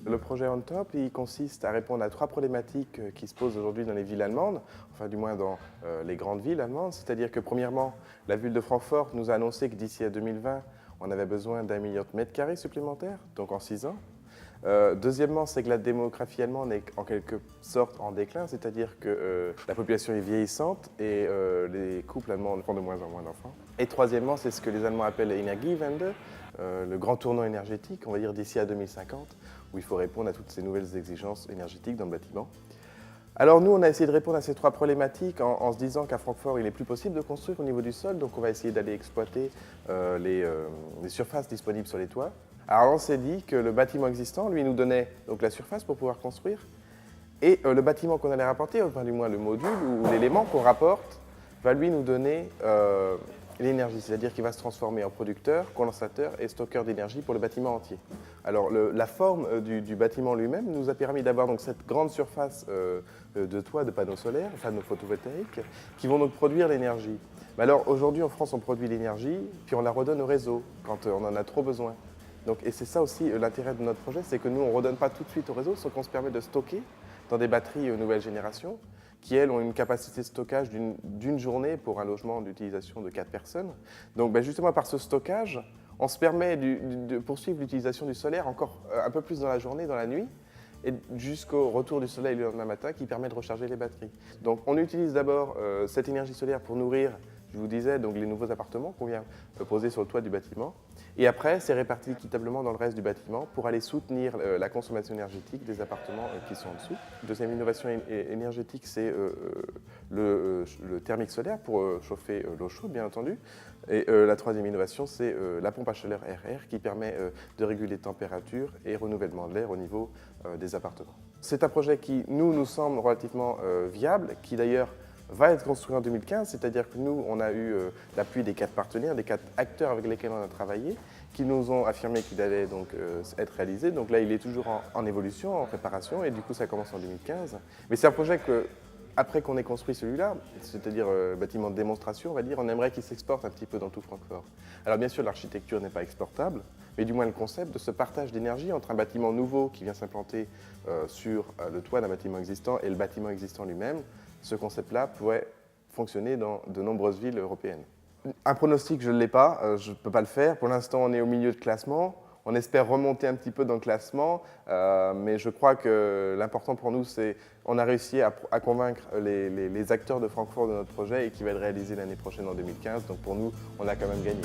Le projet On Top, il consiste à répondre à 3 problématiques qui se posent aujourd'hui dans les villes allemandes, enfin du moins dans les grandes villes allemandes. C'est-à-dire que premièrement, la ville de Francfort nous a annoncé que d'ici à 2020, on avait besoin d'1 million de mètres carrés supplémentaires, donc en 6 ans. Deuxièmement, c'est que la démographie allemande est en quelque sorte en déclin, c'est-à-dire que la population est vieillissante et les couples allemands font de moins en moins d'enfants. Et troisièmement, c'est ce que les Allemands appellent Energiewende, le grand tournant énergétique, on va dire d'ici à 2050, où il faut répondre à toutes ces nouvelles exigences énergétiques dans le bâtiment. Alors nous, on a essayé de répondre à ces 3 problématiques en se disant qu'à Francfort, il est plus possible de construire au niveau du sol, donc on va essayer d'aller exploiter les surfaces disponibles sur les toits. Alors on s'est dit que le bâtiment existant, lui, nous donnait donc la surface pour pouvoir construire, et le bâtiment qu'on allait rapporter, enfin du moins le module ou l'élément qu'on rapporte, va lui nous donner l'énergie, c'est-à-dire qu'il va se transformer en producteur, condensateur et stockeur d'énergie pour le bâtiment entier. Alors la forme du bâtiment lui-même nous a permis d'avoir donc cette grande surface de toit de panneaux solaires, enfin de photovoltaïques, qui vont donc produire l'énergie. Mais alors aujourd'hui en France on produit l'énergie, puis on la redonne au réseau quand on en a trop besoin. Donc, et c'est ça aussi l'intérêt de notre projet, c'est que nous on ne redonne pas tout de suite au réseau, sauf qu'on se permet de stocker dans des batteries nouvelle génération, qui, elles, ont une capacité de stockage d'une journée pour un logement d'utilisation de 4 personnes. Donc justement, par ce stockage, on se permet de poursuivre l'utilisation du solaire encore un peu plus dans la journée, dans la nuit, et jusqu'au retour du soleil le lendemain matin, qui permet de recharger les batteries. Donc on utilise d'abord cette énergie solaire pour nourrir, je vous disais, donc les nouveaux appartements qu'on vient poser sur le toit du bâtiment. Et après, c'est réparti équitablement dans le reste du bâtiment pour aller soutenir la consommation énergétique des appartements qui sont en dessous. Deuxième innovation énergétique, c'est le thermique solaire pour chauffer l'eau chaude, bien entendu. Et la troisième innovation, c'est la pompe à chaleur RR qui permet de réguler température et renouvellement de l'air au niveau des appartements. C'est un projet qui, nous semble relativement viable, qui d'ailleurs va être construit en 2015, c'est-à-dire que nous, on a eu l'appui des 4 partenaires, des 4 acteurs avec lesquels on a travaillé, qui nous ont affirmé qu'il allait donc être réalisé. Donc là, il est toujours en évolution, en préparation, et du coup, ça commence en 2015. Mais c'est un projet que, après qu'on ait construit celui-là, c'est-à-dire bâtiment de démonstration, on va dire, on aimerait qu'il s'exporte un petit peu dans tout Francfort. Alors bien sûr, l'architecture n'est pas exportable, mais du moins le concept de ce partage d'énergie entre un bâtiment nouveau qui vient s'implanter sur le toit d'un bâtiment existant et le bâtiment existant lui-même, ce concept-là pourrait fonctionner dans de nombreuses villes européennes. Un pronostic, je ne l'ai pas, je ne peux pas le faire. Pour l'instant, on est au milieu de classement. On espère remonter un petit peu dans le classement, mais je crois que l'important pour nous, c'est qu'on a réussi à convaincre les acteurs de Francfort de notre projet et qui va être réalisé l'année prochaine en 2015. Donc pour nous, on a quand même gagné.